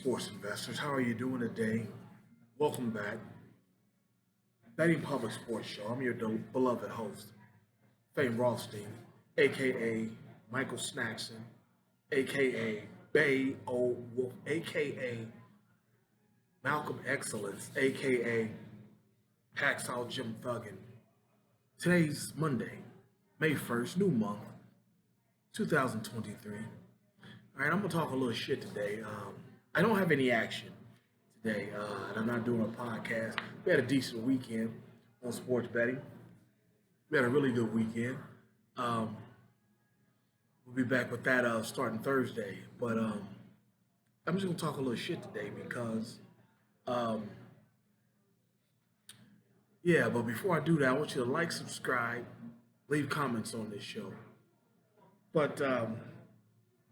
sports investors. How are you doing today? Welcome back. Betting Public Sports Show. I'm your beloved host, Fame Rothstein, aka Michael Snackson, aka Bay O Wolf, aka Malcolm Excellence, aka Hacksaw Jim Thuggin. Today's Monday, May 1st, new month, 2023. All right, I'm gonna talk a little shit today. I don't have any action today, and I'm not doing a podcast. We had a decent weekend on sports betting. We had a really good weekend. Um, we'll be back with that starting Thursday. But I'm just gonna talk a little shit today because, um, yeah. But before I do that, I want you to like, subscribe, leave comments on this show. But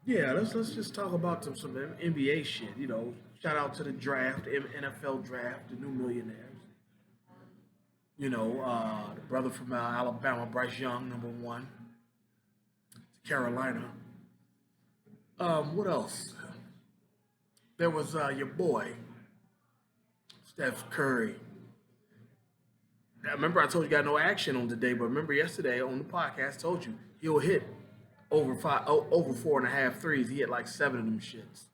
yeah, let's just talk about some NBA shit. Shout out to the draft, NFL draft, the new millionaires. The brother from Alabama, Bryce Young, number one, to Carolina. What else? There was your boy, Steph Curry. I remember I told you got no action on today, but remember yesterday on the podcast, I told you he'll hit over 4.5 threes. He had like seven of them shits.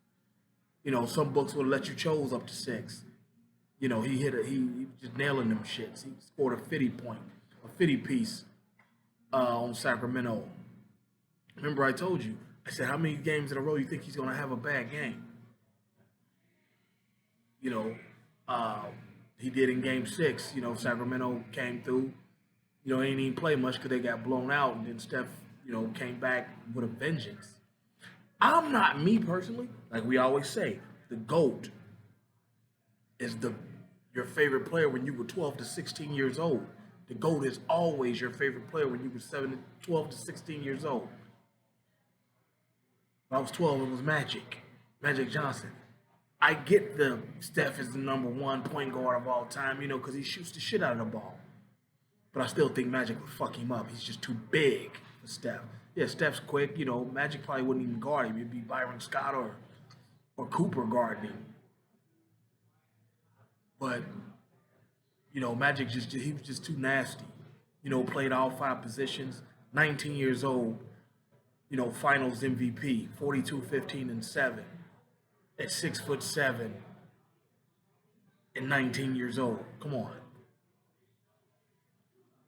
Some books will let you chose up to six. He just nailing them shits. He scored a 50 point, a 50 piece on Sacramento. Remember I told you, I said, how many games in a row you think he's gonna have a bad game? You know, uh, he did in game six. Sacramento came through. They didn't even play much because they got blown out, and then Steph, came back with a vengeance. I'm not me personally, like we always say, the GOAT is your favorite player when you were 12 to 16 years old. The GOAT is always your favorite player when you were 12 to 16 years old. When I was 12, it was Magic Johnson. I get the Steph is the number one point guard of all time, because he shoots the shit out of the ball. But I still think Magic would fuck him up. He's just too big for Steph. Yeah, Steph's quick. Magic probably wouldn't even guard him. It'd be Byron Scott or Cooper guarding him. But Magic he was just too nasty. Played all five positions. 19 years old. Finals MVP. 42, 15, and 7. At 6'7" and 19 years old. Come on.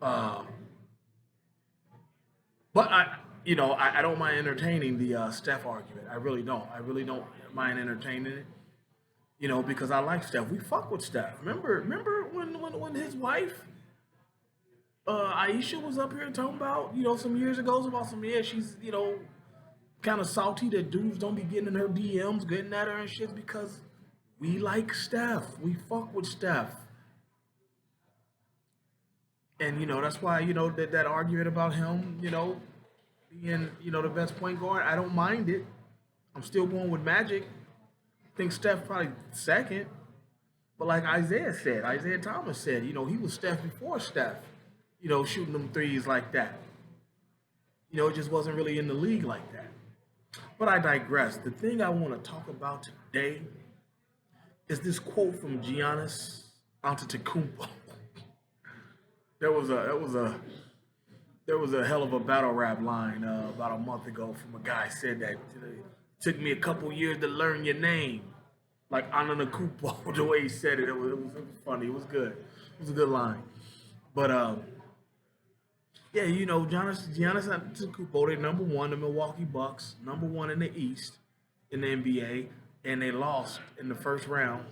Uh, but I don't mind entertaining the Steph argument. I really don't. I really don't mind entertaining it. Because I like Steph. We fuck with Steph. Remember when his wife Aisha was up here talking about some years ago about she's kind of salty that dudes don't be getting in her DMs, getting at her and shit because we like Steph. We fuck with Steph. And that's why that argument about him being the best point guard. I don't mind it. I'm still going with Magic. I think Steph probably second. But like Isaiah Thomas said, he was Steph before Steph. Shooting them threes like that. It just wasn't really in the league like that. But I digress. The thing I want to talk about today is this quote from Giannis Antetokounmpo. There was a hell of a battle rap line about a month ago from a guy said that it took me a couple years to learn your name, like Antetokounmpo. The way he said it, it was funny. It was good. It was a good line. But yeah, Giannis Antetokounmpo, they're number one, the Milwaukee Bucks, number one in the East in the NBA, and they lost in the first round.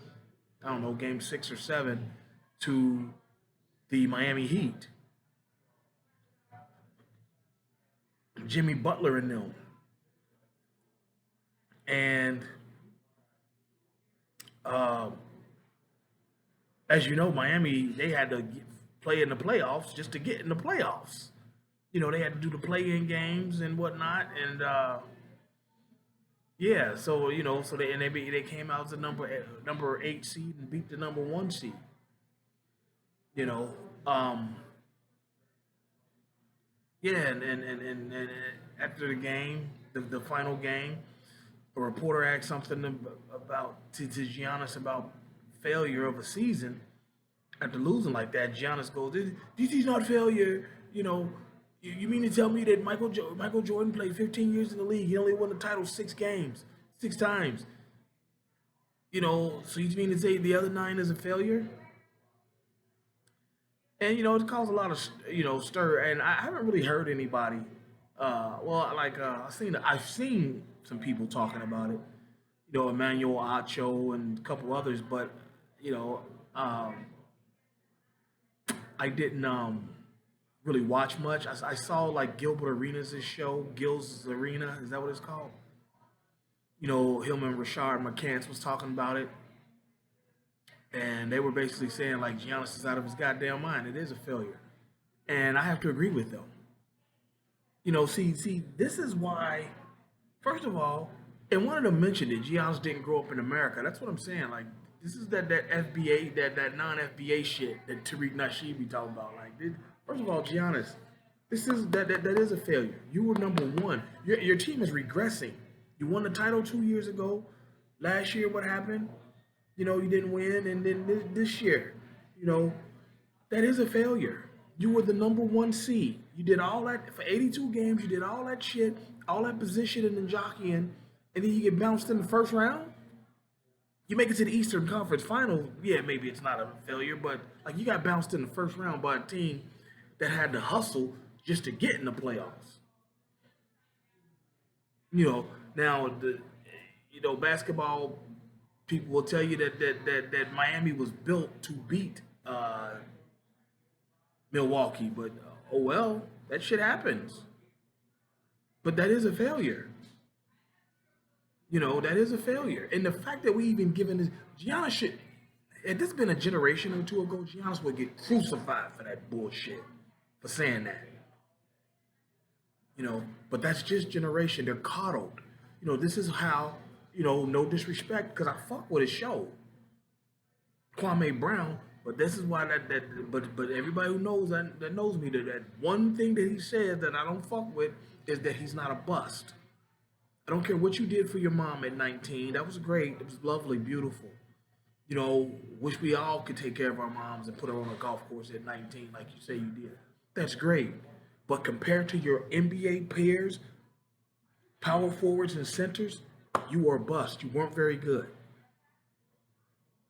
I don't know, game 6 or 7 to the Miami Heat. Jimmy Butler and them. And uh, as you know, Miami, they had to play in the playoffs just to get in the playoffs. They had to do the play-in games and whatnot. And yeah, so they came out as the number 8 seed and beat the number 1 seed. You know, um, yeah, and after the game, the final game, a reporter asked something about to Giannis about failure of a season after losing like that. Giannis goes, "This is not failure. You know, you mean to tell me that Michael Jordan played 15 years in the league? He only won the title 6 games, 6 times. You know, so you mean to say the other 9 is a failure?" And it caused a lot of stir. And I haven't really heard anybody. Well, like I've seen some people talking about it. Emmanuel Acho and a couple others, but you know, um, I didn't really watch much. I saw like Gilbert Arenas' show, Gil's Arena. Is that what it's called? Him and Rashard McCants was talking about it, and they were basically saying like Giannis is out of his goddamn mind. It is a failure, and I have to agree with them. See, this is why. First of all, and one of them mentioned it. Giannis didn't grow up in America. That's what I'm saying. Like this is that FBA that non FBA shit that Tariq Nasheed be talking about. Like, first of all, Giannis, this is that is a failure. You were number one. Your team is regressing. You won the title 2 years ago. Last year, what happened? You didn't win, and then this year, you know, that is a failure. You were the number one seed. You did all that for 82 games. You did all that shit, all that positioning and jockeying, and then you get bounced in the first round. You make it to the Eastern Conference Final. Yeah, maybe it's not a failure, but like you got bounced in the first round by a team that had to hustle just to get in the playoffs. Now basketball people will tell you that Miami was built to beat Milwaukee, but oh well, that shit happens. But that is a failure. That is a failure. And the fact that we even given this Giannis shit, had this been a generation or two ago, Giannis would get crucified for that bullshit, for saying that. But that's just generation. They're coddled. This is how, no disrespect, because I fuck with his show. Kwame Brown, but this is why but everybody who knows that knows me that one thing that he says that I don't fuck with is that he's not a bust. I don't care what you did for your mom at 19. That was great. It was lovely, beautiful. Wish we all could take care of our moms and put her on a golf course at 19 like you say you did. That's great. But compared to your NBA peers, power forwards and centers, you were a bust. You weren't very good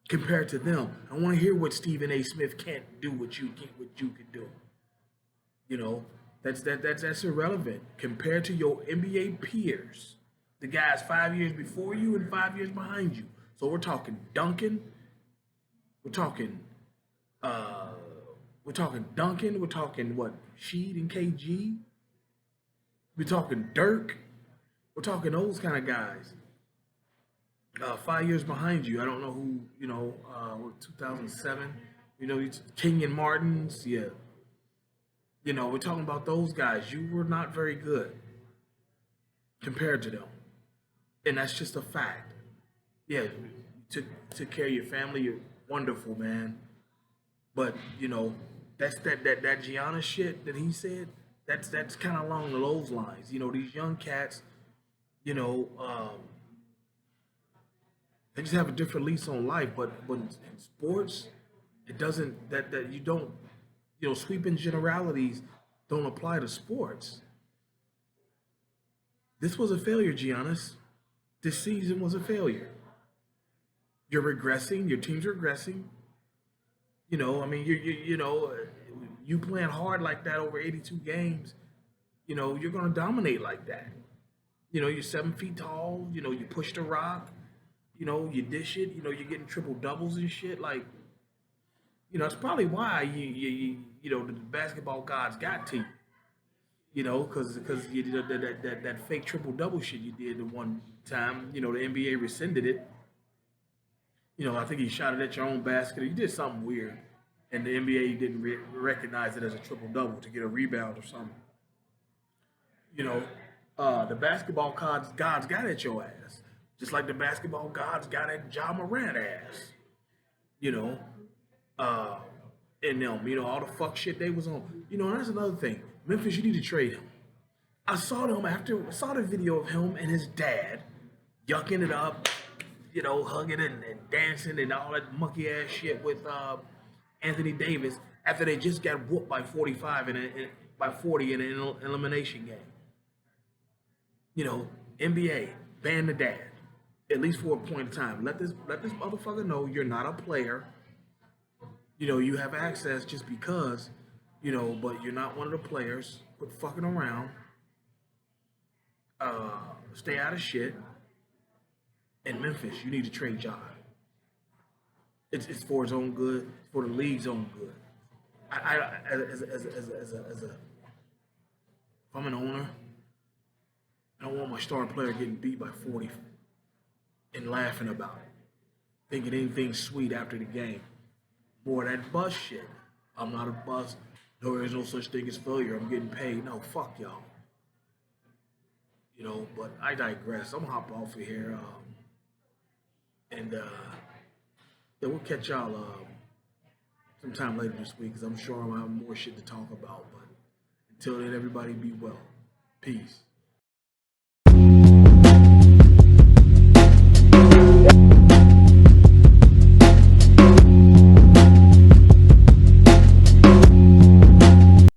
compared to them. I want to hear what Stephen A. Smith can't do what you can do. That's irrelevant compared to your NBA peers, the guys 5 years before you and 5 years behind you. So we're talking Duncan, we're talking uh, Duncan, we're talking what Sheed and KG, we're talking Dirk, we're talking those kind of guys. 5 years behind you. I don't know who, 2007, Kenyon Martins, yeah. We're talking about those guys. You were not very good compared to them. And that's just a fact. Yeah, you took care of your family. You're wonderful, man. But, that's that Giannis shit that he said, that's kind of along those lines. These young cats, you know, um, they just have a different lease on life. But in sports, it doesn't that you don't sweeping generalities don't apply to sports. This was a failure, Giannis. This season was a failure. You're regressing. Your team's regressing. I mean, you playing hard like that over 82 games. You're gonna dominate like that. You're 7 feet tall. You push the rock. You dish it. You're getting triple doubles and shit. Like, that's probably why the basketball gods got to you. Because you did that fake triple double shit you did the one time. The NBA rescinded it. I think you shot it at your own basket. You did something weird, and the NBA didn't recognize it as a triple double to get a rebound or something. The basketball gods got at your ass, just like the basketball gods got at Ja Morant ass. You know, uh, and them, all the fuck shit they was on. And that's another thing. Memphis, you need to trade him. I saw the video of him and his dad yucking it up, hugging and dancing and all that monkey ass shit with Anthony Davis after they just got whooped by 45 by 40 in an elimination game. NBA ban the dad, at least for a point of time. Let this motherfucker know you're not a player. You have access just because, but you're not one of the players. Quit fucking around. Stay out of shit. In Memphis, you need to trade John. It's for his own good. It's for the league's own good. If I'm an owner, I don't want my star player getting beat by 40 and laughing about it, thinking anything sweet after the game. Boy, that bust shit. I'm not a bust. No, there's no such thing as failure. I'm getting paid. No, fuck y'all. But I digress. I'm gonna hop off of here. And then we'll catch y'all sometime later this week, because I'm sure I'll have more shit to talk about. But until then, everybody be well. Peace.